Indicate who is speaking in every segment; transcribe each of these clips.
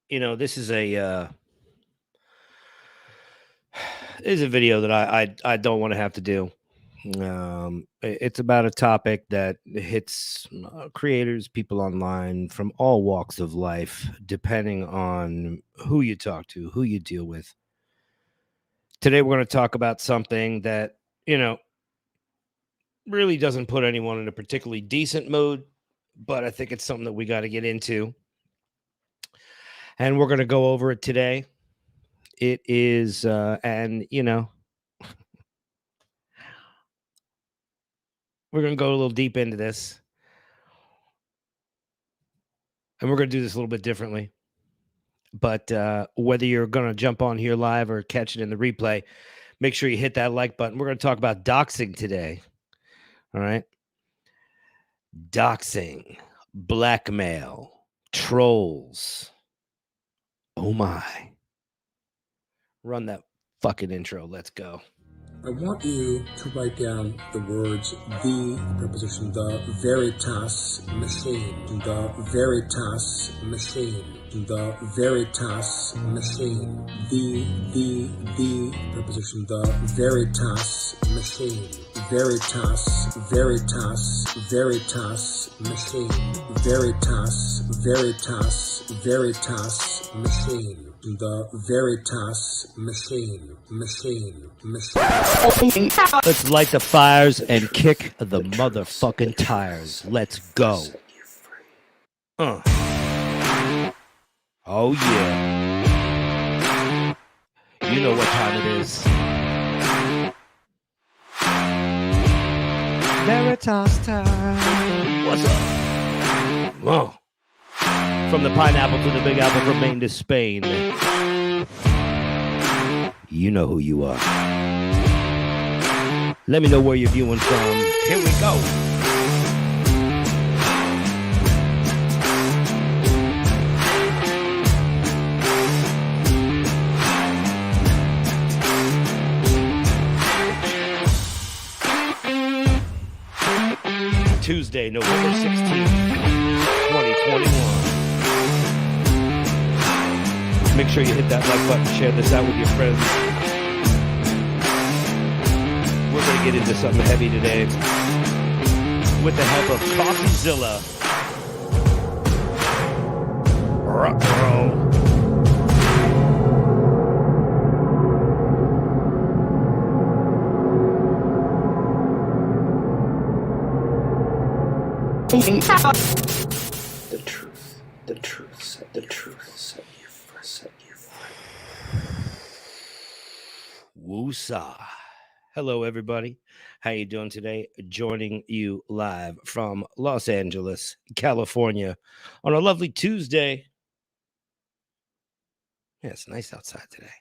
Speaker 1: This is a video that I don't want to have to do. It's about a topic that hits creators, people online from all walks of life, depending on who you talk to, who you deal with. Today, we're going to talk about something that, really doesn't put anyone in a particularly decent mood, but I think it's something that we got to get into. And we're going to go over it today. It is, we're going to go a little deep into this. And we're going to do this a little bit differently. But whether you're going to jump on here live or catch it in the replay, make sure you hit that like button. We're going to talk about doxing today. All right. Doxing, blackmail, trolls. Oh, my. Run that fucking intro. Let's go.
Speaker 2: I want you to write down the words the preposition, the veritas machine, the veritas machine, the veritas machine, the preposition, the veritas machine, veritas, veritas, veritas machine, veritas, veritas, veritas machine. The veritas machine.
Speaker 1: Let's light the fires and kick the motherfucking tires. Let's go. Oh yeah. You know what time it is. Veritas time. What's up? Whoa. From the pineapple to the Big Apple, from Maine to Spain. You know who you are. Let me know where you're viewing from. Here we go. Tuesday, November 16th, 2021. Make sure you hit that like button, share this out with your friends. We're going to get into something heavy today with the help of CoffeeZilla. Ruh-roh.
Speaker 3: The truth set you free.
Speaker 1: Woosah. Hello, everybody. How you doing today? Joining you live from Los Angeles, California, on a lovely Tuesday. Yeah, it's nice outside today.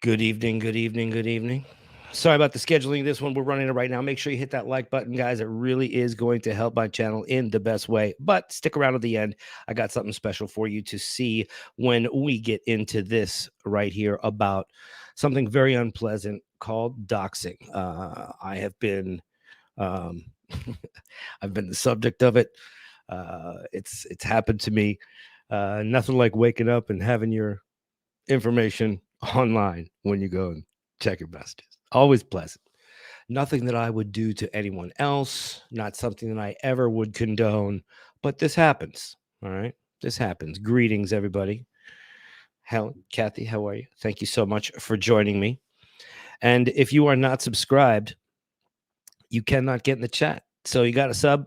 Speaker 1: Good evening. Sorry about the scheduling of this one. We're running it right now. Make sure you hit that like button, guys. It really is going to help my channel in the best way. But stick around to the end. I got something special for you to see when we get into this right here about something very unpleasant called doxing. I have been I've been the subject of it. It's happened to me. Nothing like waking up and having your information online when you go and check your messages. Always pleasant. Nothing that I would do to anyone else, not something that I ever would condone, but this happens. All right. This happens. Greetings, everybody. Helen, Kathy, how are you? Thank you so much for joining me. And if you are not subscribed, you cannot get in the chat. So you got to sub,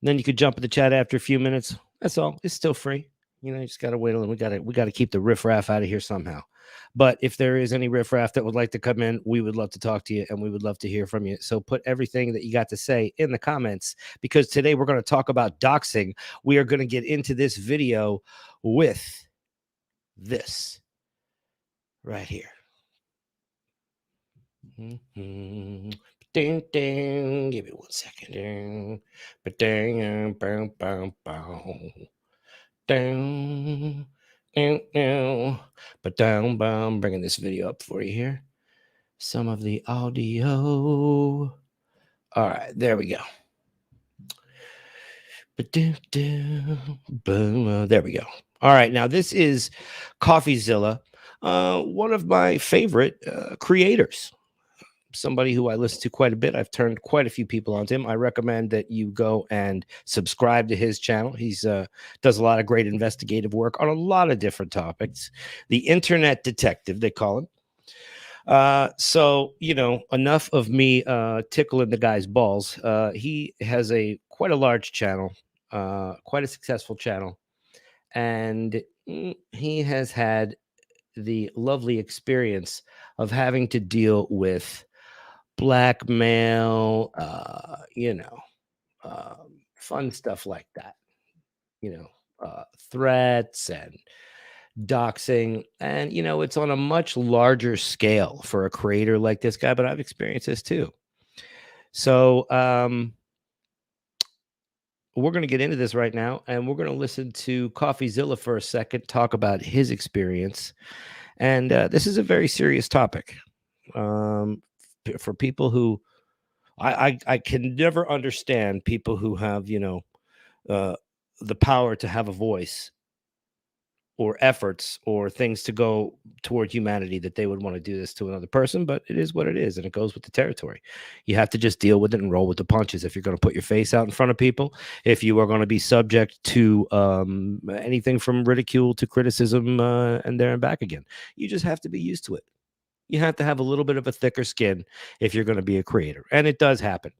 Speaker 1: then you could jump in the chat after a few minutes. That's all. It's still free. You just got to wait a little. We got to keep the riffraff out of here somehow. But if there is any riffraff that would like to come in, we would love to talk to you and we would love to hear from you. So put everything that you got to say in the comments, because today we're going to talk about doxing. We are going to get into this video with this right here. Ding, ding. Give me 1 second. Ding. Ding, boom, boom, boom. Down, but down, I'm bringing this video up for you here. Some of the audio. All right, there we go. There we go. All right, now this is CoffeeZilla, one of my favorite creators. Somebody who I listen to quite a bit. I've turned quite a few people onto him. I recommend that you go and subscribe to his channel. He's does a lot of great investigative work on a lot of different topics. The internet detective, they call him. So enough of me tickling the guy's balls. He has quite a large channel, quite a successful channel, and he has had the lovely experience of having to deal with blackmail, fun stuff like that, threats and doxing. And, it's on a much larger scale for a creator like this guy, but I've experienced this too. So, we're going to get into this right now, and we're going to listen to CoffeeZilla for a second, talk about his experience. And this is a very serious topic for people who I can never understand people who have, the power to have a voice or efforts or things to go toward humanity that they would want to do this to another person, but it is what it is, and it goes with the territory. You have to just deal with it and roll with the punches. If you're going to put your face out in front of people, if you are going to be subject to anything from ridicule to criticism and there and back again, you just have to be used to it. You have to have a little bit of a thicker skin if you're going to be a creator, and it does happen.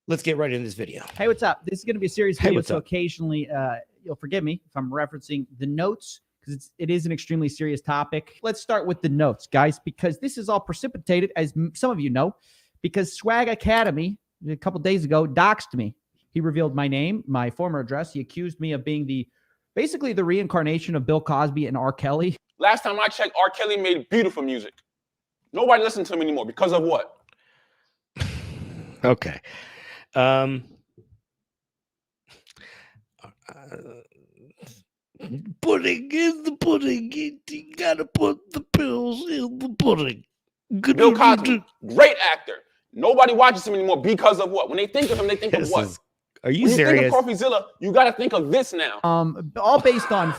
Speaker 1: Let's get right into this video.
Speaker 4: Hey, what's up? This is going to be a serious video, so occasionally you'll forgive me if I'm referencing the notes because it is an extremely serious topic. Let's start with the notes, guys, because this is all precipitated, as some of you know, because Swag Academy a couple days ago doxed me. He revealed my name, my former address. He accused me of being basically the reincarnation of Bill Cosby and R. Kelly.
Speaker 5: Last time I checked, R. Kelly made beautiful music. Nobody listens to him anymore because of what?
Speaker 1: Okay. Pudding in the pudding. You gotta put the pills in the pudding.
Speaker 5: Bill Cosby, great actor. Nobody watches him anymore because of what? When they think of him, they think of what?
Speaker 1: Are you serious?
Speaker 5: When you think of CoffeeZilla, you got to think of this now.
Speaker 4: All based on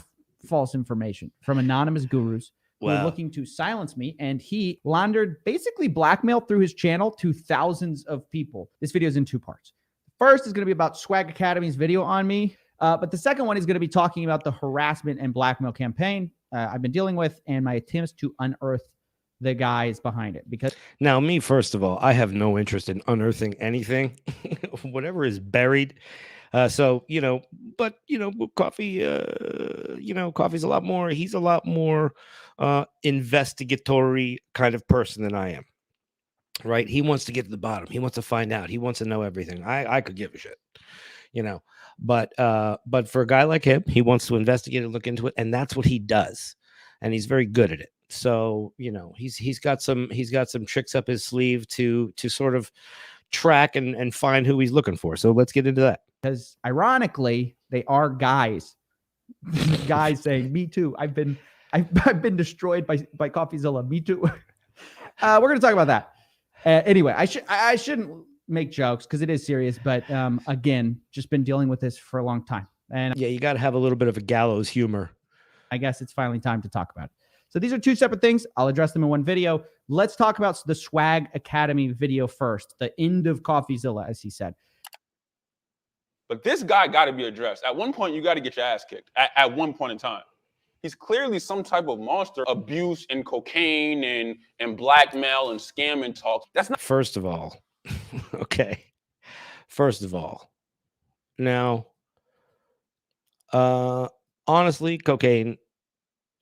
Speaker 4: false information from anonymous gurus who were looking to silence me, and he laundered basically blackmail through his channel to thousands of people. This video is in two parts. First is going to be about Swag Academy's video on me, but the second one is going to be talking about the harassment and blackmail campaign I've been dealing with and my attempts to unearth the guys behind it. Because
Speaker 1: now, me, first of all, I have no interest in unearthing anything. Whatever is buried. So, but, Coffee, Coffee's a lot more, he's a lot more investigatory kind of person than I am. Right? He wants to get to the bottom. He wants to find out. He wants to know everything. I could give a shit, but for a guy like him, he wants to investigate and look into it. And that's what he does. And he's very good at it. So, he's got some tricks up his sleeve to sort of track and find who he's looking for. So let's get into that.
Speaker 4: Because ironically, they are guys saying, me too. I've been destroyed by CoffeeZilla. Me too. We're going to talk about that. Anyway, I shouldn't make jokes because it is serious, but again, just been dealing with this for a long time. And
Speaker 1: yeah, you got to have a little bit of a gallows humor.
Speaker 4: I guess it's finally time to talk about it. So these are two separate things. I'll address them in one video. Let's talk about the Swag Academy video first, the end of CoffeeZilla, as he said.
Speaker 5: But this guy got to be addressed. At one point, you got to get your ass kicked. At one point in time. He's clearly some type of monster. Abuse and cocaine and blackmail and scam and talk. That's not.
Speaker 1: First of all, okay. First of all, now, honestly, cocaine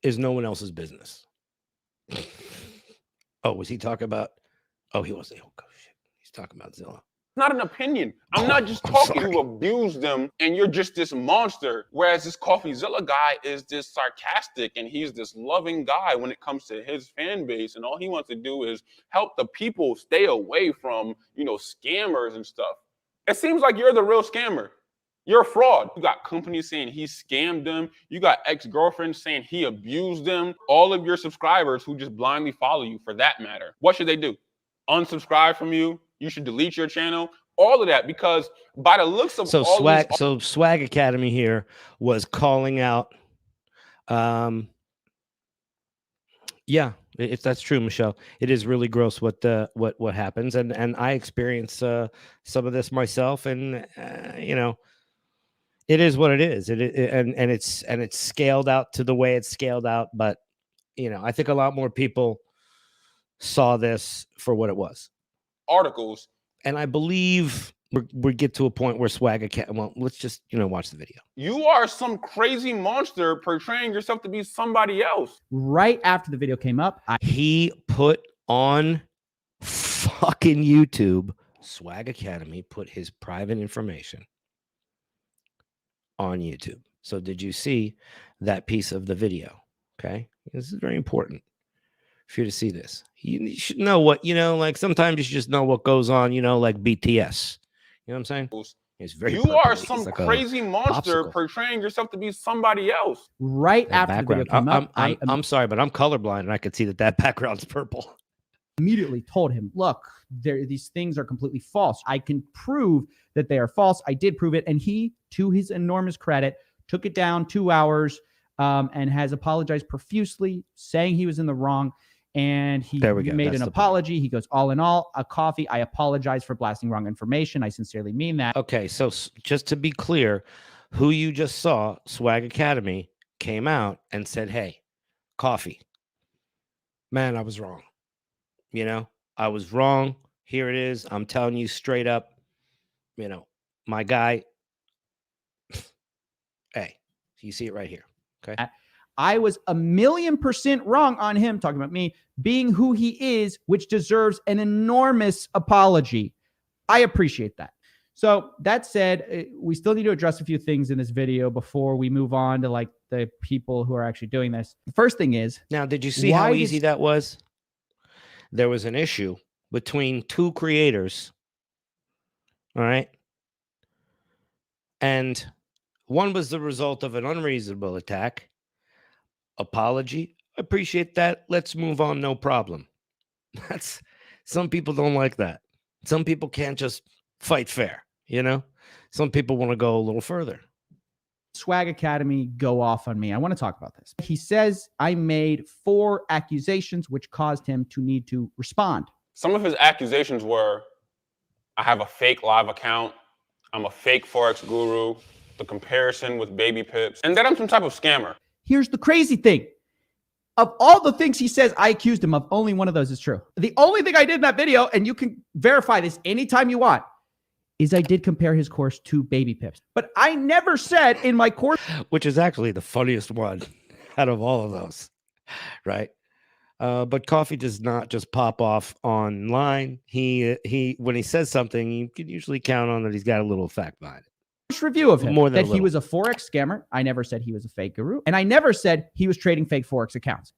Speaker 1: is no one else's business. Oh, was he talking about? Oh, he was. Oh, shit. He's talking about Zilla.
Speaker 5: Not an opinion. I'm not just talking you abused them and you're just this monster. Whereas this CoffeeZilla guy is this sarcastic and he's this loving guy when it comes to his fan base. And all he wants to do is help the people stay away from, scammers and stuff. It seems like you're the real scammer. You're a fraud. You got companies saying he scammed them. You got ex-girlfriends saying he abused them. All of your subscribers who just blindly follow you for that matter. What should they do? Unsubscribe from you? You should delete your channel. All of that, because by the looks of
Speaker 1: So
Speaker 5: all
Speaker 1: Swag,
Speaker 5: these,
Speaker 1: so Swag Academy here was calling out. Yeah, if that's true, Michelle, it is really gross what happens, and I experience some of this myself, and you know, it is what it is. And it's scaled out to the way it's scaled out, but you know, I think a lot more people saw this for what it was.
Speaker 5: articles,
Speaker 1: And I believe we get to a point where Swag Academy. Well, let's just watch the video.
Speaker 5: you are some crazy monster portraying yourself to be somebody else.
Speaker 4: Right after the video came up,
Speaker 1: He put on fucking YouTube, Swag Academy put his private information on YouTube. So did you see that piece of the video? Okay, this is very important for you to see this. You should know what, like sometimes you should just know what goes on, like BTS. You know what I'm saying? It's very
Speaker 5: You
Speaker 1: purple.
Speaker 5: are
Speaker 1: He's
Speaker 5: some
Speaker 1: like
Speaker 5: crazy monster
Speaker 1: popsicle.
Speaker 5: portraying yourself to be somebody else.
Speaker 4: right
Speaker 1: That
Speaker 4: after the video
Speaker 1: background.
Speaker 4: came up,
Speaker 1: I'm sorry, but I'm colorblind and I could see that background's purple.
Speaker 4: immediately told him, look, these things are completely false. I can prove that they are false. I did prove it. And he, to his enormous credit, took it down 2 hours and has apologized profusely, saying he was in the wrong. And he made an apology. He goes, all in all, a coffee. I apologize for blasting wrong information. I sincerely mean that.
Speaker 1: Okay, so just to be clear, who you just saw, Swag Academy, came out and said, hey, coffee. Man, I was wrong. I was wrong. Here it is. I'm telling you straight up, my guy. Hey, you see it right here. Okay.
Speaker 4: I was 1,000,000% wrong on him, talking about me, being who he is, which deserves an enormous apology. I appreciate that. So that said, we still need to address a few things in this video before we move on to like the people who are actually doing this. The first thing is,
Speaker 1: now, did you see how easy that was? There was an issue between two creators. All right. And one was the result of an unreasonable attack. Apology. Appreciate that. Let's move on. No problem. Some people don't like that. Some people can't just fight fair. Some people want to go a little further.
Speaker 4: Swag Academy go off on me. I want to talk about this. He says I made 4 accusations which caused him to need to respond.
Speaker 5: Some of his accusations were, I have a fake live account, I'm a fake Forex guru, the comparison with baby pips, and that I'm some type of scammer.
Speaker 4: Here's the crazy thing. Of all the things he says I accused him of, only one of those is true. The only thing I did in that video, and you can verify this anytime you want, is I did compare his course to baby pips. But I never said in my course,
Speaker 1: which is actually the funniest one out of all of those, right? But Coffee does not just pop off online. He when he says something, you can usually count on that he's got a little fact behind it.
Speaker 4: Review of him that he was a Forex scammer. I never said he was a fake guru. And I never said he was trading fake Forex accounts.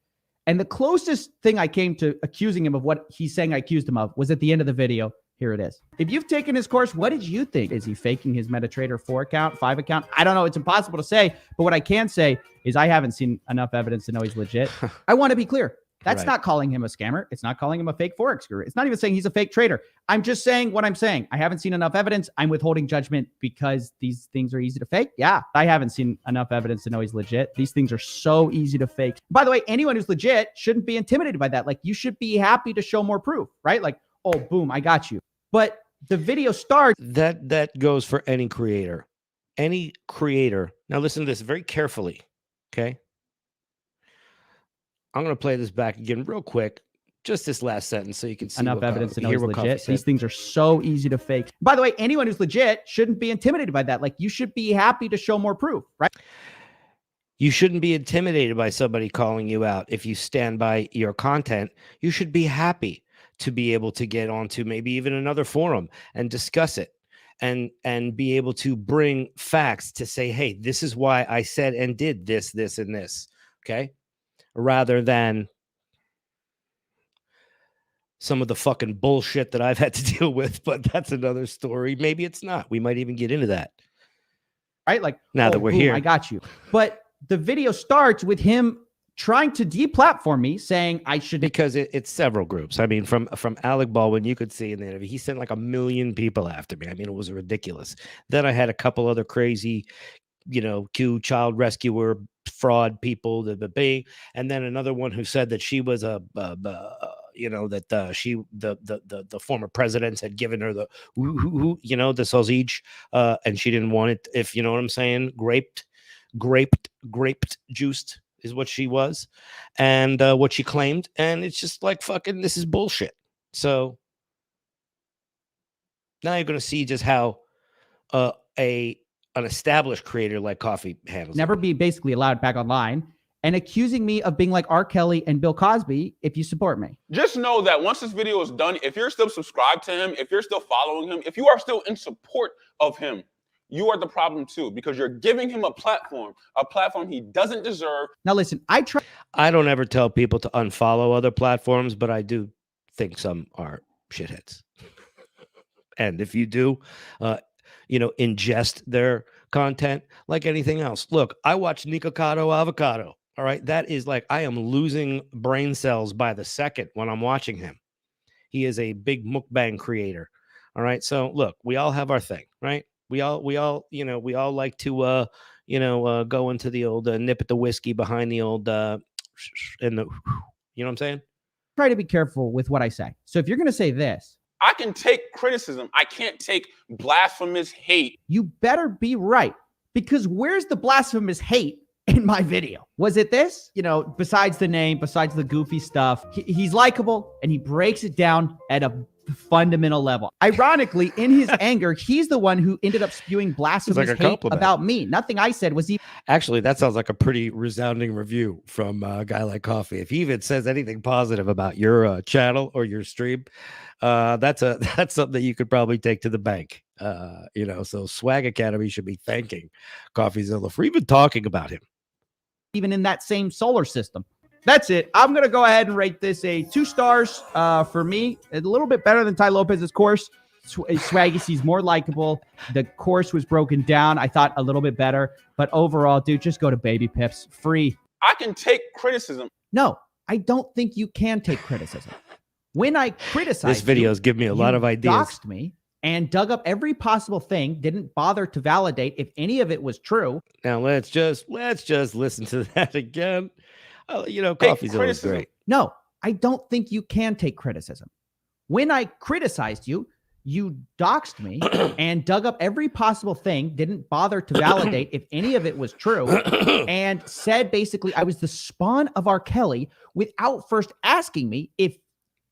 Speaker 4: And the closest thing I came to accusing him of what he's saying I accused him of was at the end of the video. Here it is. If you've taken his course, what did you think? Is he faking his MetaTrader 4 account, 5 account? I don't know. It's impossible to say. But what I can say is I haven't seen enough evidence to know he's legit. I want to be clear. That's not calling him a scammer. It's not calling him a fake Forex guru. It's not even saying he's a fake trader. I'm just saying what I'm saying. I haven't seen enough evidence. I'm withholding judgment because these things are easy to fake. Yeah, I haven't seen enough evidence to know he's legit. These things are so easy to fake. By the way, anyone who's legit shouldn't be intimidated by that. Like, you should be happy to show more proof, right? Like, oh, boom, I got you. But the video starts.
Speaker 1: That goes for any creator. Any creator. Now listen to this very carefully. Okay. I'm going to play this back again real quick. Just this last sentence so you can see
Speaker 4: enough evidence to know he's legit. These things are so easy to fake. By the way, anyone who's legit shouldn't be intimidated by that. Like, you should be happy to show more proof, right?
Speaker 1: You shouldn't be intimidated by somebody calling you out. If you stand by your content, you should be happy to be able to get onto maybe even another forum and discuss it and be able to bring facts to say, hey, this is why I said and did this, this, and this. Okay. Rather than some of the fucking bullshit that I've had to deal with, but that's another story. Maybe it's not. We might even get into that.
Speaker 4: Right? Like,
Speaker 1: now that we're here.
Speaker 4: I got you. But the video starts with him trying to deplatform me, saying I should.
Speaker 1: Because it's several groups. I mean, from Alec Baldwin, you could see in the interview, he sent like 1 million people after me. I mean, it was ridiculous. Then I had a couple other crazy, Q child rescuer fraud people, and then another one who said that she was the former presidents had given her the the sausage, and she didn't want it. If you know what I'm saying, graped juiced is what she was, and what she claimed, and it's just like fucking. This is bullshit. So now you're gonna see just how an established creator like Coffee handles
Speaker 4: never
Speaker 1: it.
Speaker 4: be basically allowed back online, and accusing me of being like R. Kelly and Bill Cosby if you support me.
Speaker 5: Just know that once this video is done, if you're still subscribed to him, if you're still following him, if you are still in support of him, you are the problem too, because you're giving him a platform he doesn't deserve.
Speaker 4: Now listen,
Speaker 1: I don't ever tell people to unfollow other platforms, but I do think some are shitheads. And if you do, ingest their content like anything else. Look, I watch Nikocado Avocado. All right. That is like, I am losing brain cells by the second when I'm watching him. He is a big mukbang creator. All right. So look, we all have our thing, right? We all like to, go into the old nip at the whiskey behind the old, and the, you know what I'm saying?
Speaker 4: Try to be careful with what I say. So if you're going to say this,
Speaker 5: I can take criticism. I can't take blasphemous hate.
Speaker 4: You better be right, because where's the blasphemous hate in my video? Was it this? Besides the name, besides the goofy stuff, he's likable and he breaks it down at a fundamental level. Ironically, in his anger, he's the one who ended up spewing blasphemous hate about me. Nothing I said was even.
Speaker 1: Actually, that sounds like a pretty resounding review from a guy like Coffee. If he even says anything positive about your channel or your stream, that's something that you could probably take to the bank. So Swag Academy should be thanking CoffeeZilla for even talking about him.
Speaker 4: Even in that same solar system. That's it. I'm going to go ahead and rate this a 2 stars for me. A little bit better than Ty Lopez's course. Swaggy C's more likable. The course was broken down. I thought a little bit better. But overall, dude, just go to Baby Pips. Free.
Speaker 5: I can take criticism.
Speaker 4: No, I don't think you can take criticism. When I criticize
Speaker 1: this video's given me a lot of ideas.
Speaker 4: Doxed me and dug up every possible thing, didn't bother to validate if any of it was true.
Speaker 1: Now let's just listen to that again. CoffeeZilla is great.
Speaker 4: No, I don't think you can take criticism. When I criticized you, you doxed me and dug up every possible thing, didn't bother to validate if any of it was true, and said basically I was the spawn of R. Kelly without first asking me if,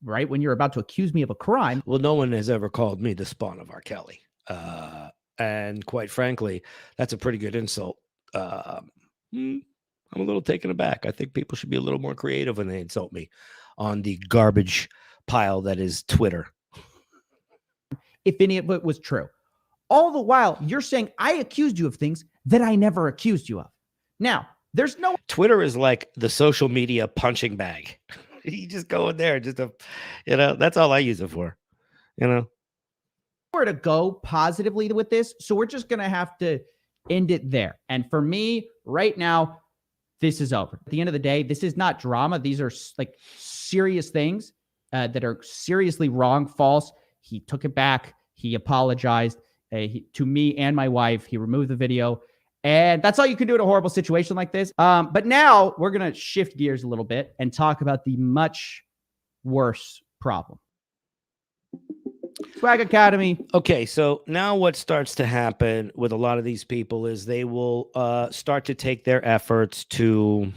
Speaker 4: right, when you're about to accuse me of a crime.
Speaker 1: Well, no one has ever called me the spawn of R. Kelly. And quite frankly, that's a pretty good insult. I'm a little taken aback. I think people should be a little more creative when they insult me on the garbage pile that is Twitter.
Speaker 4: If any of it was true. All the while, you're saying I accused you of things that I never accused you of. Now, there's no...
Speaker 1: Twitter is like the social media punching bag. You just go in there, that's all I use it for,
Speaker 4: Where to go positively with this, so we're just going to have to end it there. And for me, right now, this is over. At the end of the day, this is not drama. These are like serious things that are seriously wrong, false. He took it back. He apologized to me and my wife. He removed the video. And that's all you can do in a horrible situation like this. But now we're going to shift gears a little bit and talk about the much worse problem. Swag Academy.
Speaker 1: Okay, so now what starts to happen with a lot of these people is they will start to take their efforts to,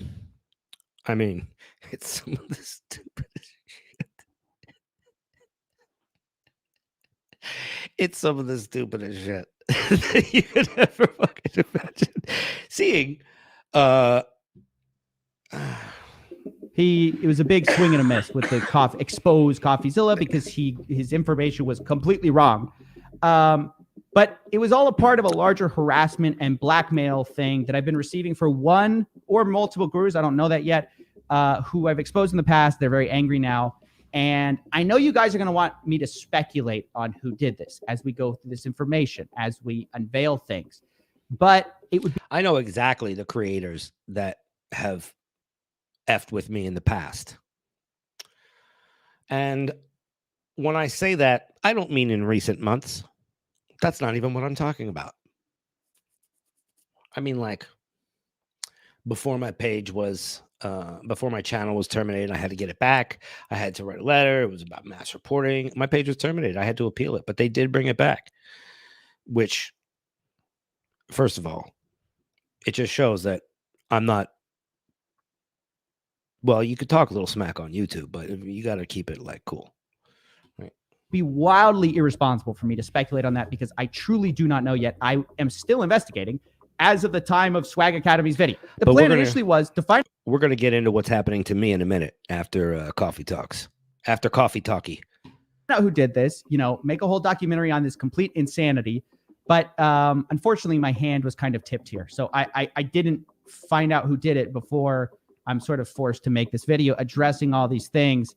Speaker 1: it's some of the stupidest shit. It's some of the stupidest shit that you could ever fucking imagine seeing.
Speaker 4: It was a big swing and a miss with the exposed CoffeeZilla because his information was completely wrong. But it was all a part of a larger harassment and blackmail thing that I've been receiving for one or multiple gurus. I don't know that yet, who I've exposed in the past. They're very angry now. And I know you guys are going to want me to speculate on who did this as we go through this information, as we unveil things. But it would be...
Speaker 1: I know exactly the creators that have effed with me in the past. And when I say that, I don't mean in recent months. That's not even what I'm talking about. I mean, like, before my page was, before my channel was terminated, I had to get it back. I had to write a letter. It was about mass reporting. My page was terminated. I had to appeal it, but they did bring it back, which, first of all, it just shows that I'm not, well, you could talk a little smack on YouTube, but you got to keep it like cool. Right?
Speaker 4: Be wildly irresponsible for me to speculate on that because I truly do not know yet. I am still investigating as of the time of Swag Academy's video. The plan initially was to find.
Speaker 1: We're going to get into what's happening to me in a minute after Coffee Talks, after Coffee Talkie.
Speaker 4: Out who did this, you know, make a whole documentary on this complete insanity. But unfortunately, my hand was kind of tipped here. So I didn't find out who did it before I'm sort of forced to make this video addressing all these things.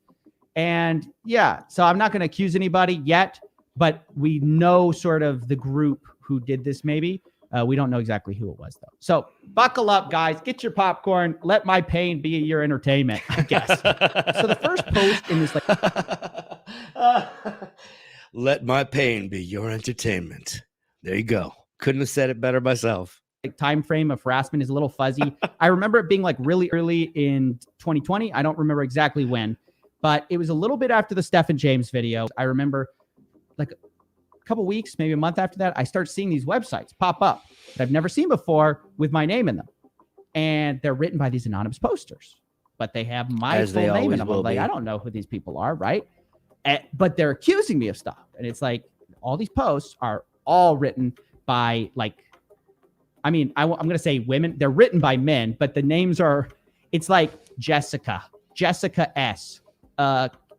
Speaker 4: And yeah, so I'm not going to accuse anybody yet, but we know sort of the group who did this maybe. We don't know exactly who it was, though. So buckle up, guys. Get your popcorn. Let my pain be your entertainment, I guess. So the first post in this, like,
Speaker 1: let my pain be your entertainment. There you go. Couldn't have said it better myself.
Speaker 4: Like, time frame of harassment is a little fuzzy. I remember it being like really early in 2020. I don't remember exactly when, but it was a little bit after the Stephen James video. I remember like a couple weeks, maybe a month after that, I start seeing these websites pop up that I've never seen before with my name in them. And they're written by these anonymous posters, but they have my full name in them. I'm like, I don't know who these people are, right? But they're accusing me of stuff. And it's like, all these posts are all written by, like, I mean, I'm going to say women. They're written by men, but the names are, it's like Jessica S,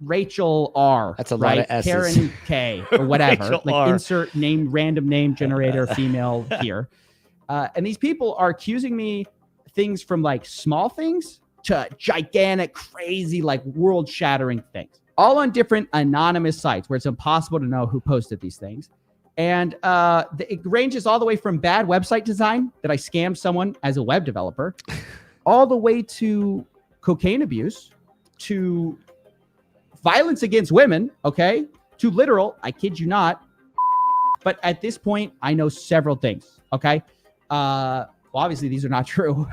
Speaker 4: Rachel R.
Speaker 1: That's a lot of S's.
Speaker 4: Karen K or whatever. Like
Speaker 1: R.
Speaker 4: Insert name, random name generator, female here. And these people are accusing me things from like small things to gigantic, crazy, like world shattering things, all on different anonymous sites where it's impossible to know who posted these things. And it ranges all the way from bad website design that I scammed someone as a web developer, all the way to cocaine abuse, to violence against women, okay, to literal, I kid you not. But at this point, I know several things, okay? Well, obviously, these are not true.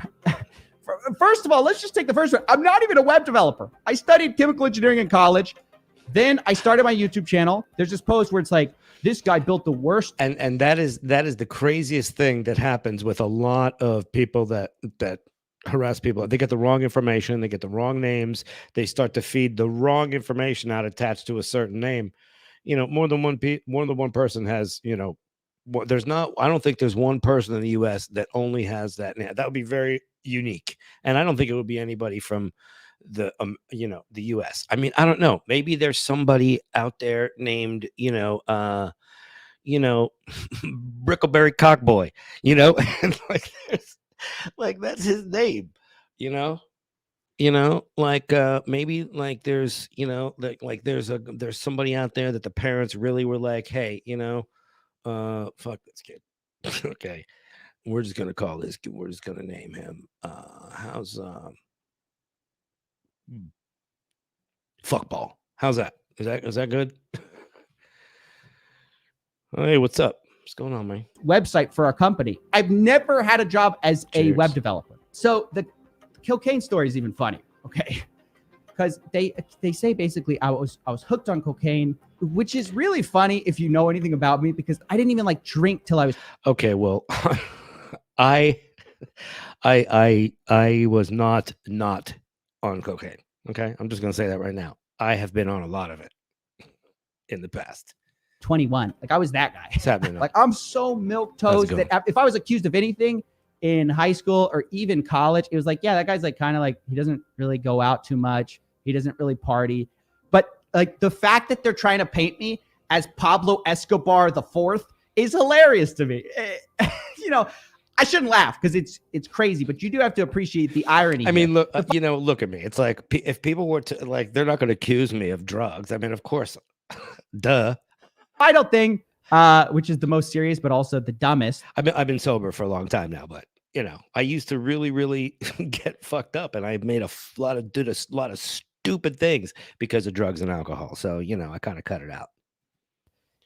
Speaker 4: First of all, let's just take the first one. I'm not even a web developer. I studied chemical engineering in college. Then I started my YouTube channel. There's this post where it's like, this guy built the worst.
Speaker 1: And that is the craziest thing that happens with a lot of people that harass people. They get the wrong information. They get the wrong names. They start to feed the wrong information out attached to a certain name. You know, more than one person has, you know, I don't think there's one person in the US that only has that name. That would be very unique. And I don't think it would be anybody from the US. I mean, I don't know. Maybe there's somebody out there named, Brickleberry Cockboy, and like that's his name, maybe like there's, there's somebody out there that the parents really were like, hey, fuck this kid. Okay. We're just going to call this kid. We're just going to name him. How's Fuckball. How's that? Is that good? Hey, what's up? What's going on, man?
Speaker 4: Website for our company. I've never had a job as a web developer. So the cocaine story is even funny, okay? Because they say basically I was hooked on cocaine, which is really funny if you know anything about me, because I didn't even like drink till I was
Speaker 1: okay. Well, I was not on cocaine. Okay, I'm just gonna say that right now. I have been on a lot of it in the past.
Speaker 4: 21, like I was that guy.
Speaker 1: It's happening.
Speaker 4: Like I'm so milquetoast that if I was accused of anything in high school or even college, it was like, yeah, that guy's like kind of like he doesn't really go out too much. He doesn't really party. But like the fact that they're trying to paint me as Pablo Escobar the Fourth is hilarious to me. I shouldn't laugh because it's crazy, but you do have to appreciate the irony.
Speaker 1: I mean, look at me. It's like if people were to like, they're not going to accuse me of drugs. I mean, of course, duh.
Speaker 4: Final thing, which is the most serious, but also the dumbest.
Speaker 1: I've been sober for a long time now, but I used to really, really get fucked up, and I made did a lot of stupid things because of drugs and alcohol. So, I kind of cut it out.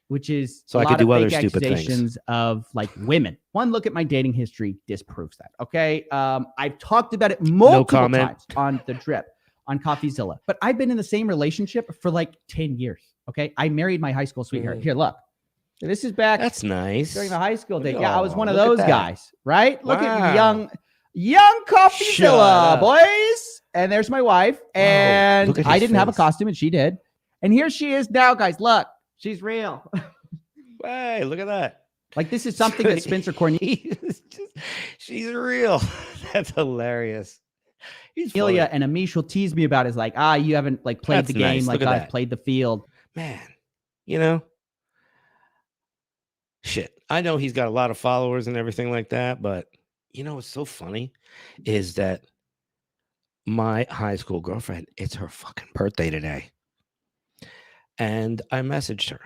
Speaker 4: Which is
Speaker 1: So
Speaker 4: a
Speaker 1: I could
Speaker 4: lot of
Speaker 1: do other
Speaker 4: fake
Speaker 1: stupid things.
Speaker 4: accusations of like women. One look at my dating history disproves that. Okay. I've talked about it multiple times on the drip on CoffeeZilla, but I've been in the same relationship for like 10 years. Okay. I married my high school sweetheart. Here, look. This is back.
Speaker 1: That's nice.
Speaker 4: During the high school days.
Speaker 1: Oh,
Speaker 4: Yeah, I was one of
Speaker 1: look at
Speaker 4: those
Speaker 1: that.
Speaker 4: guys, right? Look at
Speaker 1: Wow.
Speaker 4: young CoffeeZilla,
Speaker 1: Shut up.
Speaker 4: boys. And there's my wife. And
Speaker 1: look at
Speaker 4: I
Speaker 1: his
Speaker 4: didn't have a
Speaker 1: face.
Speaker 4: costume and she did. And here she is now, guys. Look, she's real.
Speaker 1: Hey, look at that.
Speaker 4: Like this is something that Spencer Cornelius.
Speaker 1: She's real. That's hilarious. He's
Speaker 4: Amelia
Speaker 1: funny.
Speaker 4: and Amish will tease me about is like, you haven't like played
Speaker 1: That's
Speaker 4: the game
Speaker 1: nice.
Speaker 4: like
Speaker 1: Look at
Speaker 4: I've
Speaker 1: that.
Speaker 4: played the field.
Speaker 1: Man, shit. I know he's got a lot of followers and everything like that, but what's so funny is that my high school girlfriend, it's her fucking birthday today. And I messaged her.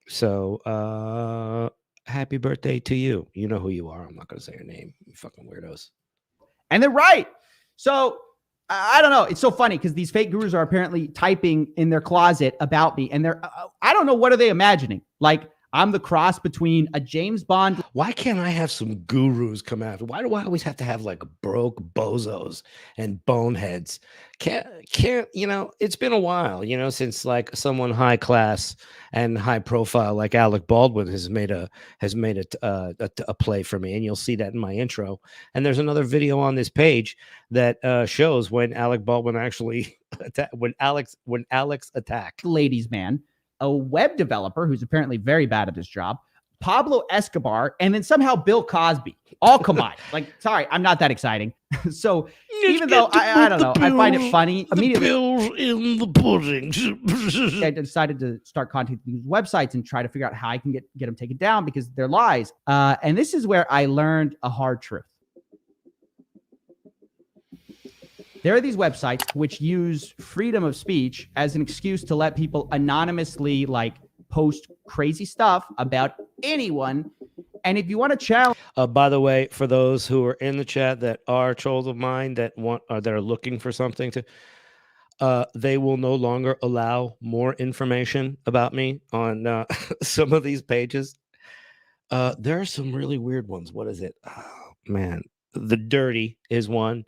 Speaker 1: So, happy birthday to you. You know who you are. I'm not going to say your name. You fucking weirdos.
Speaker 4: And they're right. So I don't know. It's so funny because these fake gurus are apparently typing in their closet about me. And they're, I don't know. What are they imagining? Like I'm the cross between a James Bond.
Speaker 1: Why can't I have some gurus come after? Why do I always have to have like broke bozos and boneheads? Can't, it's been a while, since like someone high class and high profile like Alec Baldwin has made a play for me. And you'll see that in my intro. And there's another video on this page that shows when Alec Baldwin actually when Alex attacked.
Speaker 4: Ladies man, a web developer who's apparently very bad at his job, Pablo Escobar, and then somehow Bill Cosby all combined. Like, sorry, I'm not that exciting. So even though I don't know, I find it funny. Immediately,
Speaker 1: bills in the pudding.
Speaker 4: I decided to start contacting these websites and try to figure out how I can get them taken down because they're lies. And this is where I learned a hard truth. There are these websites which use freedom of speech as an excuse to let people anonymously like post crazy stuff about anyone. And if you want to challenge,
Speaker 1: by the way, for those who are in the chat that are trolls of mine that that are looking for something to, they will no longer allow more information about me on some of these pages. There are some really weird ones. What is it? Oh man, The Dirty is one.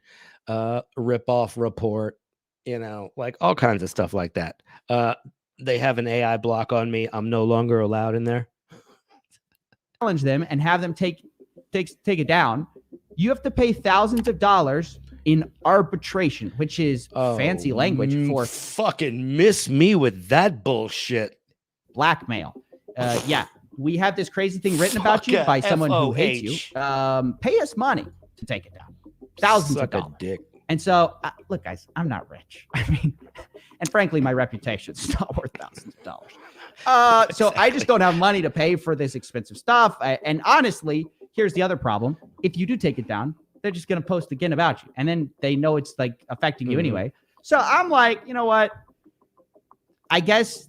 Speaker 1: Rip off report, like all kinds of stuff like that. They have an AI block on me. I'm no longer allowed in there.
Speaker 4: Challenge them and have them take it down. You have to pay thousands of dollars in arbitration, which is fancy language for
Speaker 1: fucking miss me with that bullshit.
Speaker 4: Blackmail. Yeah, we have this crazy thing written about you by someone who hates you. Pay us money to take it down. Thousands of dollars.
Speaker 1: Dick.
Speaker 4: And so, look, guys, I'm not rich. I mean, and frankly, my reputation's not worth thousands of dollars. So I just don't have money to pay for this expensive stuff. And honestly, here's the other problem. If you do take it down, they're just going to post again about you. And then they know it's like affecting you anyway. So I'm like, you know what? I guess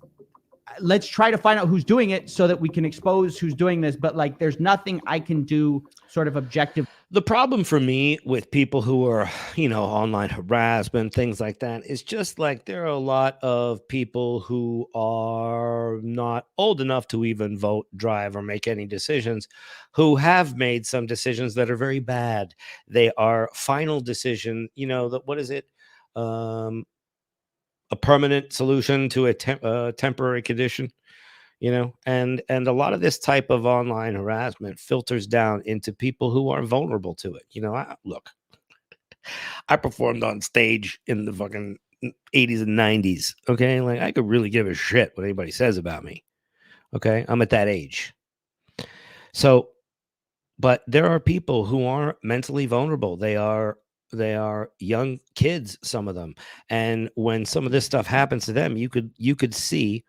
Speaker 4: let's try to find out who's doing it so that we can expose who's doing this. But like, there's nothing I can do sort of objective.
Speaker 1: The problem for me with people who are, online harassment, things like that, is just like there are a lot of people who are not old enough to even vote, drive, or make any decisions, who have made some decisions that are very bad. They are final decision, what is it? A permanent solution to a temporary condition. And a lot of this type of online harassment filters down into people who are vulnerable to it. Look, I performed on stage in the fucking 80s and 90s. Okay. Like I could really give a shit what anybody says about me. Okay. I'm at that age. So, but there are people who are mentally vulnerable. They are young kids, some of them. And when some of this stuff happens to them, you could see,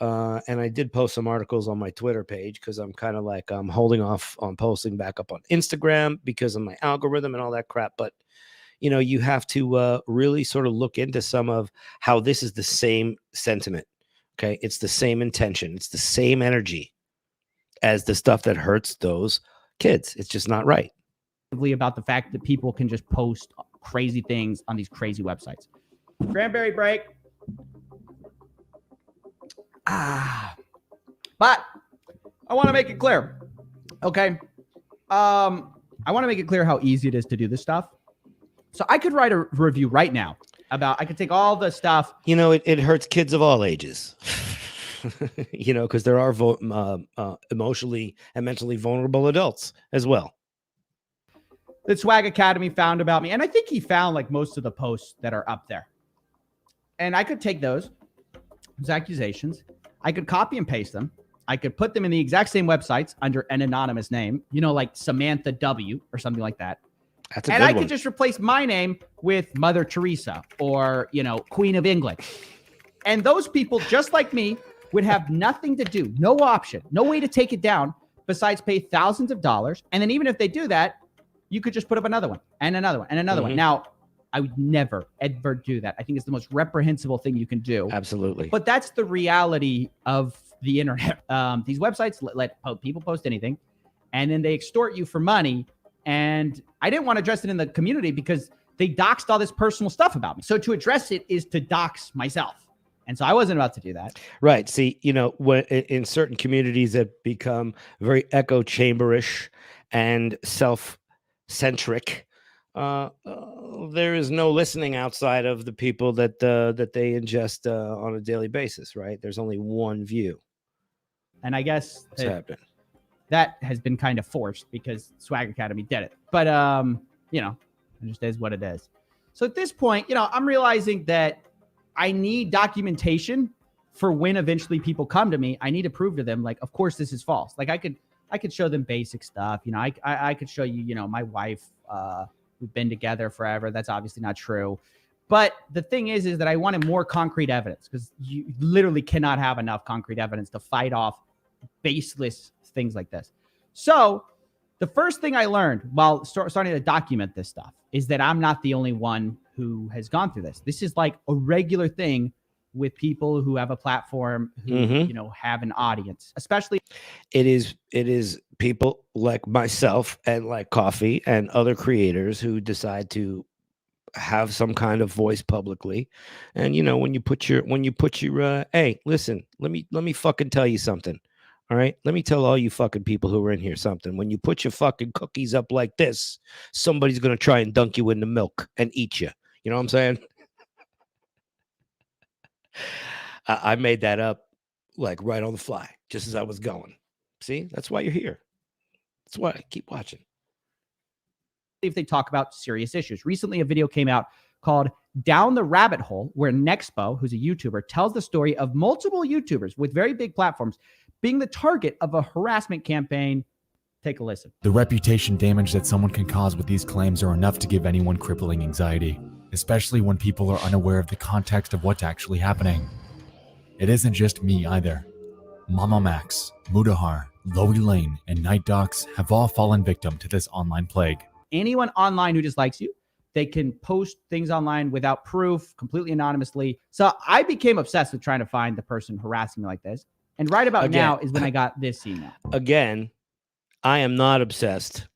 Speaker 1: and I did post some articles on my Twitter page because I'm kind of like I'm holding off on posting back up on Instagram because of my algorithm and all that crap. But, you have to really sort of look into some of how this is the same sentiment. Okay. It's the same intention. It's the same energy as the stuff that hurts those kids. It's just not right.
Speaker 4: about the fact that people can just post crazy things on these crazy websites. Cranberry break. But I want to make it clear. Okay. I want to make it clear how easy it is to do this stuff. So I could write a review right now about, I could take all the stuff.
Speaker 1: You know, it hurts kids of all ages. You know, because there are emotionally and mentally vulnerable adults as well.
Speaker 4: That Swag Academy found about me. And I think he found like most of the posts that are up there. And I could take those accusations. I could copy and paste them. I could put them in the exact same websites under an anonymous name, you know, like Samantha W or something like that.
Speaker 1: That's a
Speaker 4: and
Speaker 1: good
Speaker 4: I
Speaker 1: one.
Speaker 4: could just replace my name with Mother Teresa or, you know, Queen of England. And those people, just like me, would have nothing to do, no option, no way to take it down besides pay thousands of dollars. And then even if they do that, you could just put up another one and another one and another one. Now, I would never, ever do that. I think it's the most reprehensible thing you can do.
Speaker 1: Absolutely.
Speaker 4: But that's the reality of the internet. These websites let people post anything, and then they extort you for money. And I didn't want to address it in the community because they doxed all this personal stuff about me. So to address it is to dox myself. And so I wasn't about to do that.
Speaker 1: Right. See, you know, when in certain communities that become very echo chamberish and self-centric, there is no listening outside of the people that they ingest on a daily basis. Right. There's only one view.
Speaker 4: And I guess
Speaker 1: What's happening?
Speaker 4: That has been kind of forced because Swag Academy did it. But, you know, it just is what it is. So at this point, you know, I'm realizing that I need documentation for when eventually people come to me. I need to prove to them, like, of course, this is false. Like I could show them basic stuff. You know, I could show you, you know, my wife, we've been together forever. That's obviously not true. But the thing is that I wanted more concrete evidence because you literally cannot have enough concrete evidence to fight off baseless things like this. So the first thing I learned while starting to document this stuff is that I'm not the only one who has gone through this. This is like a regular thing with people who have a platform, who, you know, have an audience, especially.
Speaker 1: It is people like myself and like Coffee and other creators who decide to have some kind of voice publicly. And, you know, when you put your, hey, listen, let me fucking tell you something. All right. Let me tell all you fucking people who are in here something. When you put your fucking cookies up like this, somebody's going to try and dunk you in the milk and eat you. You know what I'm saying? I made that up like right on the fly, just as I was going. See, that's why you're here. That's why I keep watching.
Speaker 4: If they talk about serious issues. Recently, a video came out called Down the Rabbit Hole, where Nexpo, who's a YouTuber, tells the story of multiple YouTubers with very big platforms being the target of a harassment campaign. Take a listen.
Speaker 6: The reputation damage that someone can cause with these claims are enough to give anyone crippling anxiety, especially when people are unaware of the context of what's actually happening. It isn't just me either. Mama Max, Mudahar, Loey Lane, and Night Docs have all fallen victim to this online plague.
Speaker 4: Anyone online who dislikes you, they can post things online without proof, completely anonymously. So I became obsessed with trying to find the person harassing me like this. And right about now is when I got this email.
Speaker 1: Again, I am not obsessed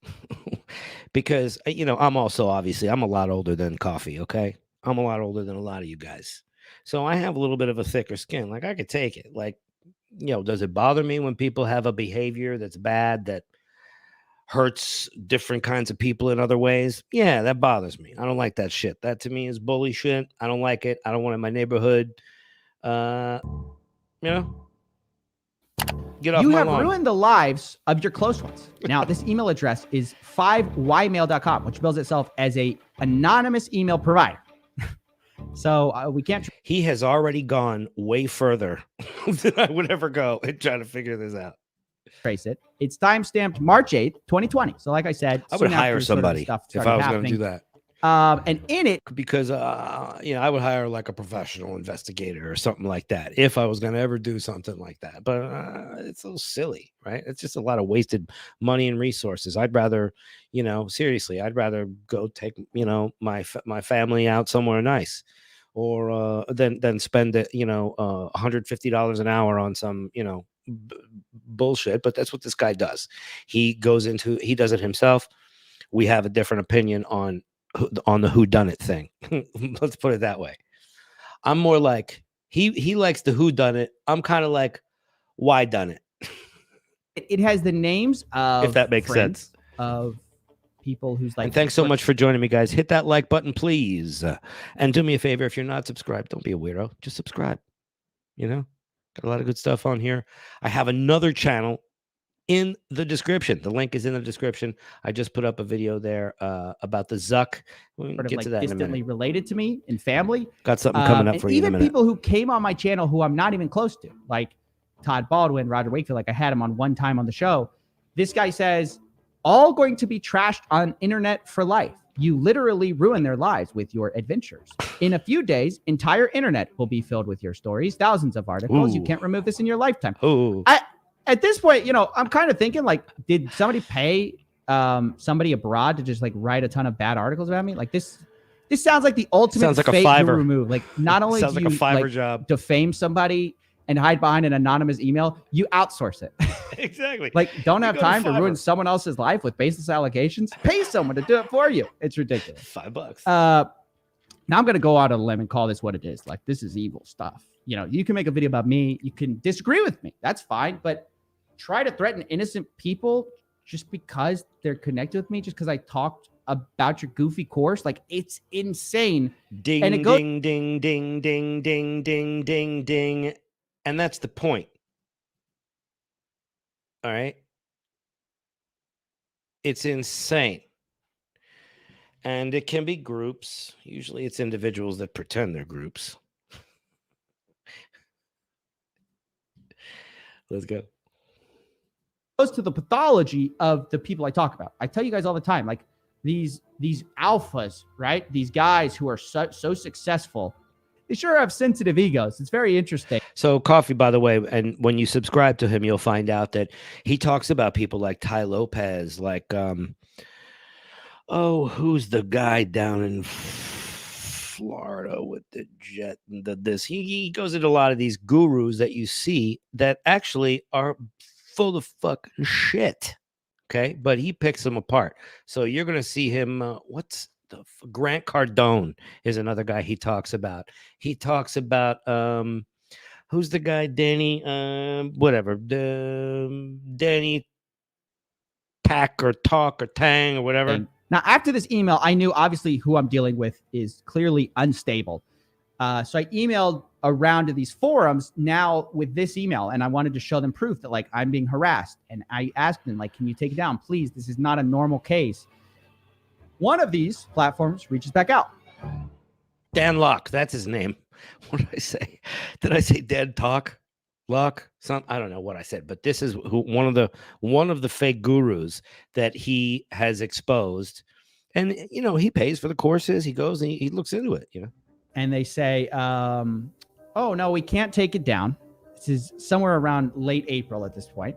Speaker 1: because, you know, I'm also obviously I'm a lot older than Coffee. OK, I'm a lot older than a lot of you guys. So I have a little bit of a thicker skin. Like I could take it. Like, you know, does it bother me when people have a behavior that's bad, that hurts different kinds of people in other ways? Yeah, that bothers me. I don't like that shit. That to me is bully shit. I don't like it. I don't want it in my neighborhood. You know, get off
Speaker 4: you
Speaker 1: my
Speaker 4: have
Speaker 1: lawn.
Speaker 4: ruined the lives of your close ones. Now, this email address is 5ymail.com, which bills itself as a anonymous email provider. So we can't.
Speaker 1: He has already gone way further than I would ever go in trying to figure this out.
Speaker 4: Trace it. It's timestamped March 8th, 2020. So like I said,
Speaker 1: I would hire somebody if I was going to do that.
Speaker 4: And in it,
Speaker 1: because you know, I would hire like a professional investigator or something like that if I was going to ever do something like that. But it's so silly, right? It's just a lot of wasted money and resources. I'd rather, you know, seriously, I'd rather go take, you know, my family out somewhere nice, or than spend it, you know, $150 an hour on some, you know, bullshit. But that's what this guy does. He does it himself. we have a different opinion on the whodunit thing. Let's put it that way. I'm more like he likes the whodunit. I'm kind of like why done it.
Speaker 4: It has the names of
Speaker 1: If that makes
Speaker 4: friends,
Speaker 1: sense.
Speaker 4: of people who's like.
Speaker 1: And thanks so much for joining me, guys. Hit that like button, please. And do me a favor, if you're not subscribed, don't be a weirdo. Just subscribe. You know, got a lot of good stuff on here. I have another channel in the description. The link is in the description. I just put up a video there about the Zuck. We'll
Speaker 4: Sort of
Speaker 1: get
Speaker 4: like
Speaker 1: to that in a
Speaker 4: distantly
Speaker 1: minute.
Speaker 4: related to me in family.
Speaker 1: Got something coming up
Speaker 4: and
Speaker 1: for you in a
Speaker 4: even
Speaker 1: minute.
Speaker 4: people who came on my channel who I'm not even close to, like Todd Baldwin, Roger Wakefield. Like I had him on one time on the show. This guy says, all going to be trashed on internet for life. You literally ruin their lives with your adventures. In a few days, entire internet will be filled with your stories, thousands of articles. You
Speaker 1: Ooh.
Speaker 4: can't remove this in your lifetime.
Speaker 1: Oh,
Speaker 4: At this point, you know, I'm kind of thinking like, did somebody pay somebody abroad to just like write a ton of bad articles about me? Like this sounds like the ultimate
Speaker 1: Sounds like a
Speaker 4: fake
Speaker 1: Fiverr.
Speaker 4: guru move. Like not only
Speaker 1: sounds
Speaker 4: do
Speaker 1: like a
Speaker 4: you
Speaker 1: Fiverr
Speaker 4: like,
Speaker 1: job.
Speaker 4: defame somebody and hide behind an anonymous email, you outsource it.
Speaker 1: Exactly.
Speaker 4: Like don't
Speaker 1: You
Speaker 4: have
Speaker 1: go to
Speaker 4: time to ruin
Speaker 1: Fiverr.
Speaker 4: someone else's life with baseless allegations. Pay someone to do it for you. It's ridiculous.
Speaker 1: $5.
Speaker 4: Now I'm going to go out on a limb and call this what it is. Like this is evil stuff. You know, you can make a video about me. You can disagree with me. That's fine. But try to threaten innocent people just because they're connected with me, just because I talked about your goofy course. Like it's insane.
Speaker 1: Ding,
Speaker 4: And it goes-
Speaker 1: ding, ding, ding, ding, ding, ding, ding, ding. And that's the point. All right. It's insane. And it can be groups. Usually it's individuals that pretend they're groups. Let's go.
Speaker 4: Goes to the pathology of the people I talk about. I tell you guys all the time, like these alphas, right? These guys who are so successful, they sure have sensitive egos. It's very interesting.
Speaker 1: So Coffee, by the way, and when you subscribe to him, you'll find out that he talks about people like Ty Lopez, like who's the guy down in Florida with the jet and this? He goes into a lot of these gurus that you see that actually are full of fucking shit. Okay, but he picks them apart. So you're gonna see him. Grant Cardone is another guy he talks about. He talks about who's the guy? Danny, Danny Pack or Talk or Tang or whatever.
Speaker 4: Now, after this email, I knew obviously who I'm dealing with is clearly unstable. So I emailed around to these forums now with this email, and I wanted to show them proof that like I'm being harassed. And I asked them, like, can you take it down? Please, this is not a normal case. One of these platforms reaches back out.
Speaker 1: Dan Locke, that's his name. What did I say? Did I say Dan Talk? Locke? I don't know what I said, but this is one of the fake gurus that he has exposed. And you know, he pays for the courses, he goes and he looks into it, you know.
Speaker 4: And they say, oh no, we can't take it down. This is somewhere around late April at this point.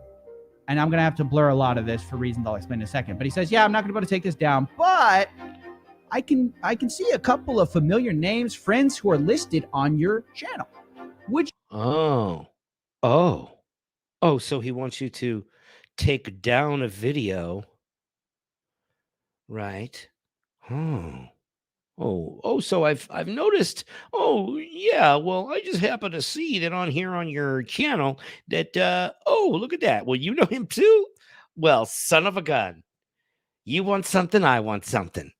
Speaker 4: And I'm going to have to blur a lot of this for reasons I'll explain in a second. But he says, yeah, I'm not going to be able to take this down, but I can see a couple of familiar names, friends who are listed on your channel. So
Speaker 1: he wants you to take down a video, right? So I've noticed. Oh yeah, well I just happened to see that on here on your channel that look at that. Well, you know him too. Well, son of a gun, you want something, I want something.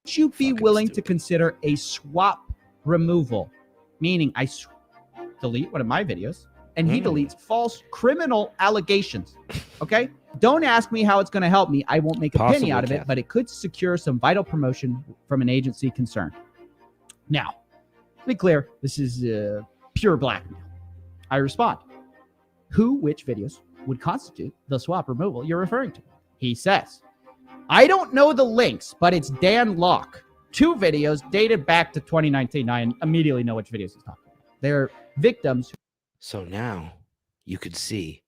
Speaker 4: Would you be willing to consider a swap removal, meaning I delete one of my videos and he deletes false criminal allegations? Okay. Don't ask me how it's going to help me. I won't make a penny out of it, but it could secure some vital promotion from an agency concerned. Now, to be clear, this is pure blackmail. I respond, which videos would constitute the swap removal you're referring to? He says, I don't know the links, but it's Dan Locke. 2 videos dated back to 2019. I immediately know which videos he's talking about. They're victims.
Speaker 1: So now you could see.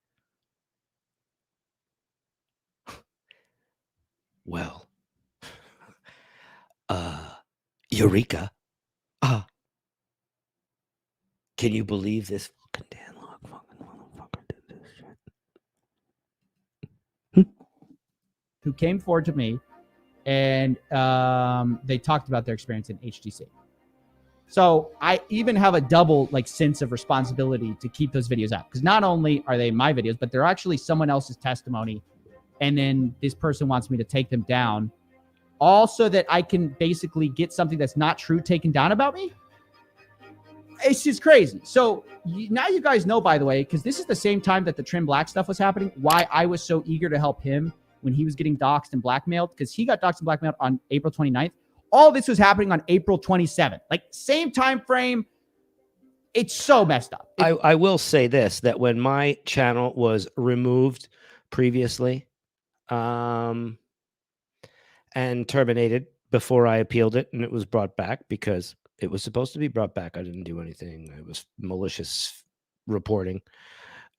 Speaker 1: Well, Eureka. Can you believe this fucking Dan Locke fucking motherfucker did this shit?
Speaker 4: who came forward to me, and they talked about their experience in HTC. So I even have a double sense of responsibility to keep those videos out, because not only are they my videos, but they're actually someone else's testimony, and then this person wants me to take them down, also that I can basically get something that's not true taken down about me. It's just crazy. So now you guys know, by the way, because this is the same time that the Trim Black stuff was happening, why I was so eager to help him when he was getting doxxed and blackmailed, because he got doxxed and blackmailed on April 29th. All this was happening on April 27th, same time frame. It's so messed up.
Speaker 1: I will say this, that when my channel was removed previously and terminated before I appealed it, and it was brought back because it was supposed to be brought back. I didn't do anything. It was malicious reporting,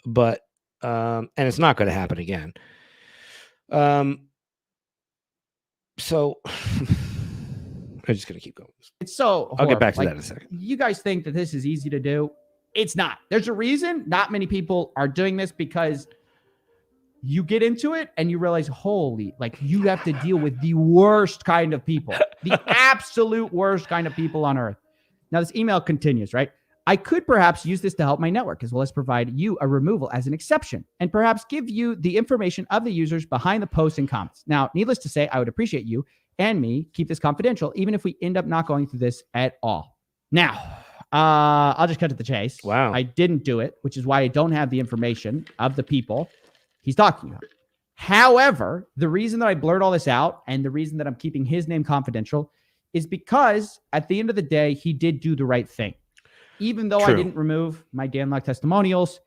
Speaker 1: but and it's not going to happen again. So I'm just going to keep going.
Speaker 4: It's so horrible.
Speaker 1: I'll get back to that in a second.
Speaker 4: You guys think that this is easy to do. It's not. There's a reason not many people are doing this, because you get into it and you realize, holy, you have to deal with the worst kind of people, the absolute worst kind of people on earth. Now this email continues, right? I could perhaps use this to help my network, as well as provide you a removal as an exception, and perhaps give you the information of the users behind the posts and comments. Now, needless to say, I would appreciate you and me keep this confidential, even if we end up not going through this at all. Now, I'll just cut to the chase.
Speaker 1: Wow.
Speaker 4: I didn't do it, which is why I don't have the information of the people he's talking about. However, the reason that I blurred all this out and the reason that I'm keeping his name confidential is because at the end of the day, he did do the right thing. Even though I didn't remove my Dan Luck testimonials,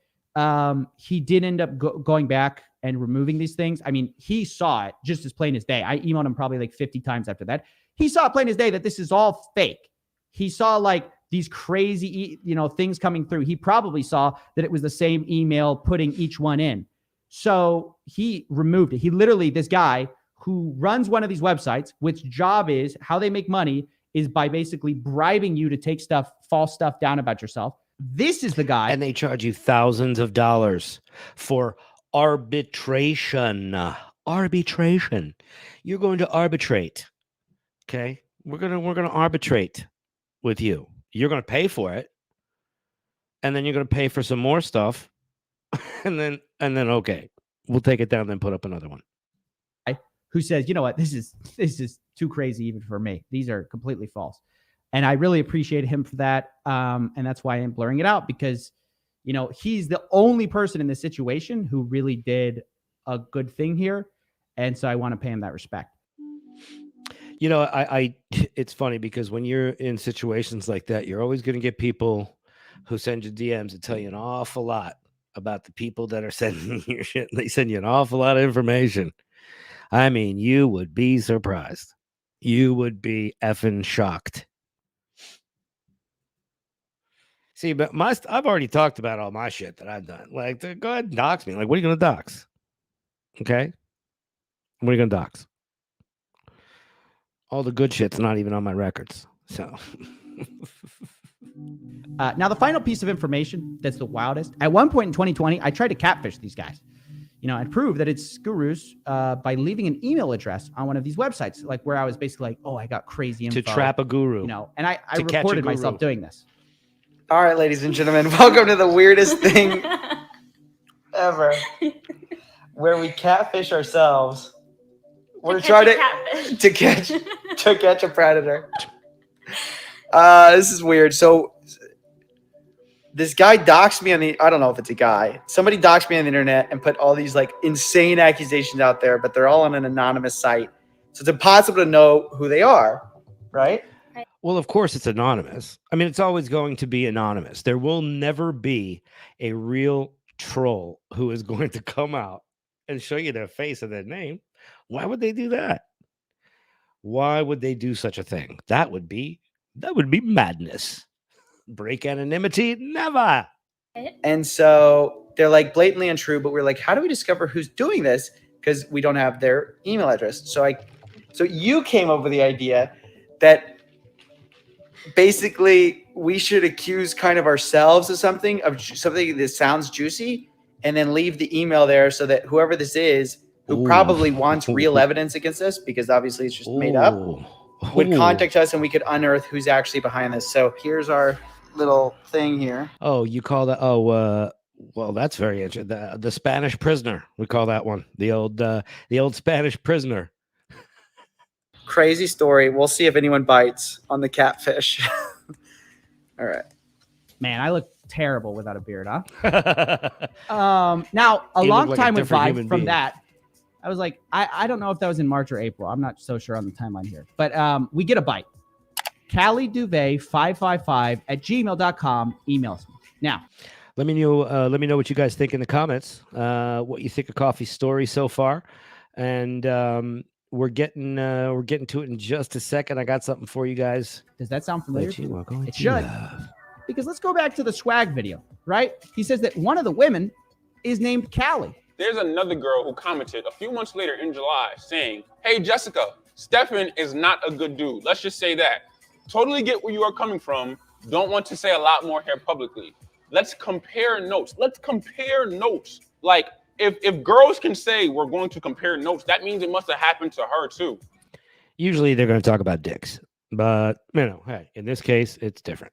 Speaker 4: he did end up going back and removing these things. I mean, he saw it just as plain as day. I emailed him probably 50 times after that. He saw it plain as day that this is all fake. He saw these crazy, things coming through. He probably saw that it was the same email putting each one in. So he removed it. He literally, this guy who runs one of these websites, which job is how they make money is by basically bribing you to take false stuff down about yourself. This is the guy.
Speaker 1: And they charge you thousands of dollars for arbitration. Arbitration. You're going to arbitrate. Okay? We're gonna arbitrate with you. You're gonna pay for it. And then you're gonna pay for some more stuff. and then okay, we'll take it down, then put up another one.
Speaker 4: Who says, you know what, this is too crazy even for me. These are completely false. And I really appreciate him for that. And that's why I'm blurring it out, because, he's the only person in this situation who really did a good thing here. And so I want to pay him that respect.
Speaker 1: It's funny because when you're in situations like that, you're always going to get people who send you DMs and tell you an awful lot about the people that are sending you shit. They send you an awful lot of information. I mean, you would be surprised. You would be effing shocked. See, but I've already talked about all my shit that I've done. Go ahead and dox me. What are you going to dox? Okay? What are you going to dox? All the good shit's not even on my records. So...
Speaker 4: now, the final piece of information that's the wildest. At one point in 2020, I tried to catfish these guys. And prove that it's gurus by leaving an email address on one of these websites, where I was basically I got crazy info.
Speaker 1: To trap a guru.
Speaker 4: And I recorded myself doing this.
Speaker 3: All right, ladies and gentlemen, welcome to the weirdest thing ever, where we catfish ourselves. We're trying to catch a predator. This is weird. So this guy doxed me I don't know if it's a guy. Somebody doxed me on the internet and put all these insane accusations out there, but they're all on an anonymous site. So it's impossible to know who they are, right?
Speaker 1: Well, of course it's anonymous. I mean, it's always going to be anonymous. There will never be a real troll who is going to come out and show you their face and their name. Why would they do that? Why would they do such a thing? That would be madness. Break anonymity? Never.
Speaker 3: And so they're blatantly untrue, but we're how do we discover who's doing this? Because we don't have their email address. So you came up with the idea that basically we should accuse kind of ourselves of something that sounds juicy, and then leave the email there so that whoever this is who
Speaker 1: Ooh.
Speaker 3: probably wants real evidence against us because obviously it's just made up, would contact us and we could unearth who's actually behind this. So here's our little thing here.
Speaker 1: Oh, you call that? Well, that's very interesting. The Spanish prisoner. We call that one the old Spanish prisoner.
Speaker 3: Crazy story. We'll see if anyone bites on the catfish. All right.
Speaker 4: Man, I look terrible without a beard, huh? Now, a
Speaker 1: You
Speaker 4: long
Speaker 1: look like a
Speaker 4: time went
Speaker 1: different
Speaker 4: by
Speaker 1: human
Speaker 4: from
Speaker 1: being.
Speaker 4: that. I was like, I don't know if that was in March or April. I'm not so sure on the timeline here. But we get a bite. CallieDuvet555@gmail.com emails me. Now,
Speaker 1: let me know what you guys think in the comments. What you think of Coffee's story so far, and we're getting to it in just a second. I got something for you guys.
Speaker 4: Does that sound familiar?
Speaker 1: That you are going
Speaker 4: It
Speaker 1: to
Speaker 4: should.
Speaker 1: love.
Speaker 4: Because let's go back to the swag video, right? He says that one of the women is named Callie.
Speaker 5: There's another girl who commented a few months later in July saying, "Hey, Jessica, Stefan is not a good dude. Let's just say that. Totally get where you are coming from. Don't want to say a lot more here publicly. Let's compare notes. Let's compare notes. Like, if girls can say we're going to compare notes, that means it must have happened to her too."
Speaker 1: Usually they're going to talk about dicks, but hey, in this case, it's different.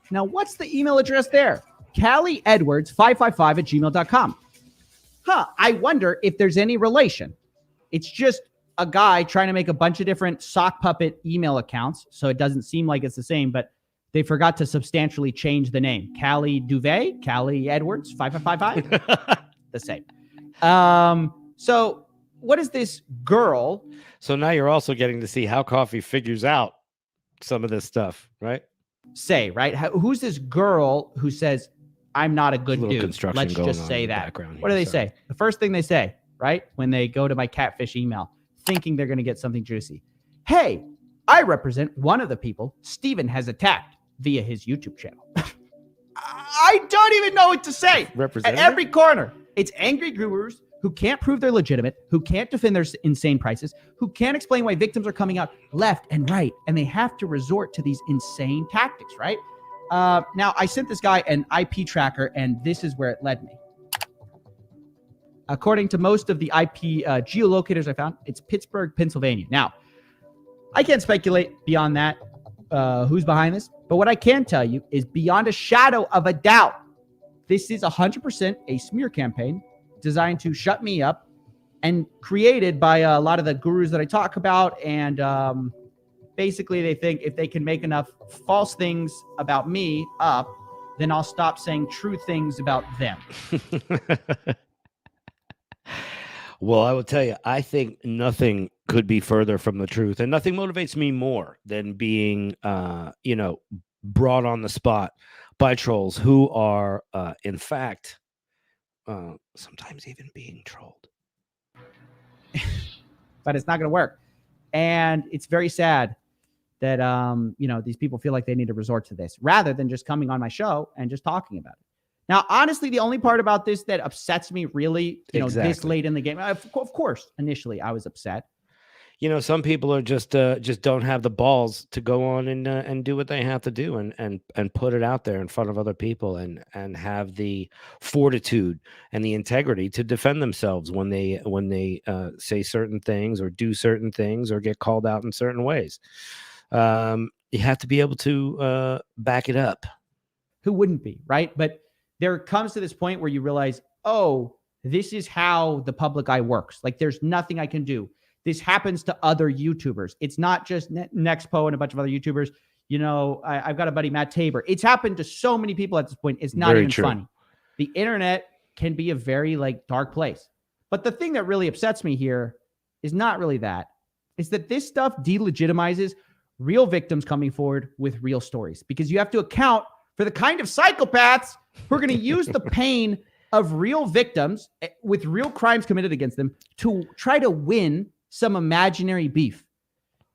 Speaker 4: Now, what's the email address there? CallieEdwards555@gmail.com. I wonder if there's any relation. It's just a guy trying to make a bunch of different sock puppet email accounts, so it doesn't seem like it's the same, but they forgot to substantially change the name. Callie Duvet, Callie Edwards, 5555, the same. So what is this girl?
Speaker 1: So now you're also getting to see how Coffee figures out some of this stuff, right?
Speaker 4: Say, right? Who's this girl who says, I'm not a good dude?
Speaker 1: Construction
Speaker 4: Let's
Speaker 1: going
Speaker 4: just
Speaker 1: on
Speaker 4: say
Speaker 1: in the
Speaker 4: that.
Speaker 1: background
Speaker 4: What do
Speaker 1: here,
Speaker 4: they
Speaker 1: sorry.
Speaker 4: say? The first thing they say, right? When they go to my catfish email, thinking they're going to get something juicy. Hey, I represent one of the people Steven has attacked via his YouTube channel. I don't even know what to say. At
Speaker 1: Representative?
Speaker 4: every corner, it's angry gurus who can't prove they're legitimate, who can't defend their insane prices, who can't explain why victims are coming out left and right, and they have to resort to these insane tactics, right? Now, I sent this guy an IP tracker, and this is where it led me. According to most of the IP geolocators I found, it's Pittsburgh, Pennsylvania. Now, I can't speculate beyond that who's behind this, but what I can tell you is beyond a shadow of a doubt, this is 100% a smear campaign designed to shut me up and created by a lot of the gurus that I talk about. And basically, they think if they can make enough false things about me up, then I'll stop saying true things about them.
Speaker 1: Well, I will tell you, I think nothing could be further from the truth, and nothing motivates me more than being, brought on the spot by trolls who are, in fact, sometimes even being trolled.
Speaker 4: But it's not going to work. And it's very sad that, these people feel like they need to resort to this rather than just coming on my show and just talking about it. Now, honestly, the only part about this that upsets me really, this late in the game, of course, initially I was upset.
Speaker 1: Some people are just don't have the balls to go on and do what they have to do and put it out there in front of other people and have the fortitude and the integrity to defend themselves when they say certain things or do certain things or get called out in certain ways. You have to be able to back it up.
Speaker 4: Who wouldn't be, right? But there comes to this point where you realize, oh, this is how the public eye works. Like, there's nothing I can do. This happens to other YouTubers. It's not just Nexpo and a bunch of other YouTubers. I've got a buddy, Matt Tabor. It's happened to so many people at this point. It's not even funny. The internet can be a very dark place. But the thing that really upsets me here is not really that. It's that this stuff delegitimizes real victims coming forward with real stories, because you have to account for the kind of psychopaths who are going to use the pain of real victims with real crimes committed against them to try to win some imaginary beef.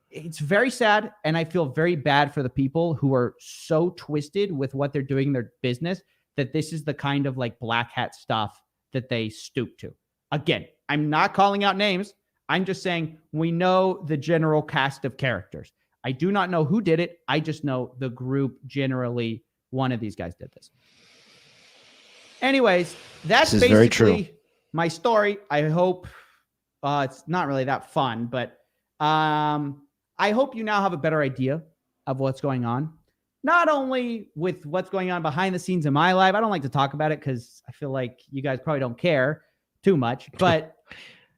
Speaker 4: It's very sad, and I feel very bad for the people who are so twisted with what they're doing in their business that this is the kind of black hat stuff that they stoop to. Again, I'm not calling out names. I'm just saying we know the general cast of characters. I do not know who did it. I just know the group generally. One of these guys did this. Anyways, that's basically my story. I hope It's not really that fun, but I hope you now have a better idea of what's going on. Not only with what's going on behind the scenes in my life. I don't like to talk about it because I feel like you guys probably don't care too much, but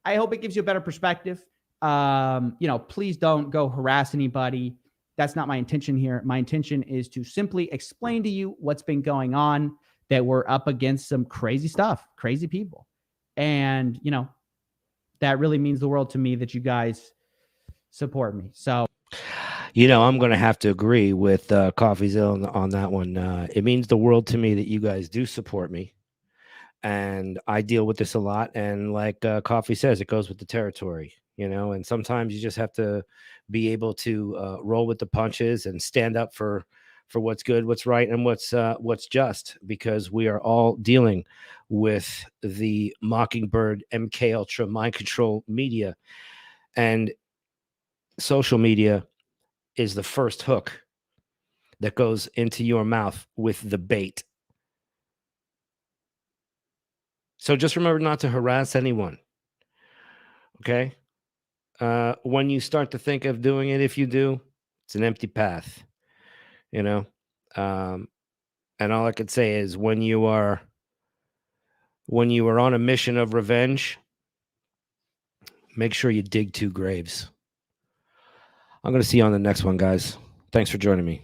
Speaker 4: I hope it gives you a better perspective. Please don't go harass anybody. That's not my intention here. My intention is to simply explain to you what's been going on, that we're up against some crazy stuff, crazy people. And, that really means the world to me that you guys support me. So,
Speaker 1: I'm going to have to agree with CoffeeZilla on that one. It means the world to me that you guys do support me. And I deal with this a lot. And like Coffee says, it goes with the territory, and sometimes you just have to be able to roll with the punches and stand up for what's good, what's right, and what's just, because we are all dealing with the Mockingbird MK Ultra mind control media. And social media is the first hook that goes into your mouth with the bait. So just remember not to harass anyone. Okay? When you start to think of doing it, if you do, it's an empty path. And all I could say is when you are on a mission of revenge, make sure you dig 2 graves. I'm going to see you on the next one, guys. Thanks for joining me.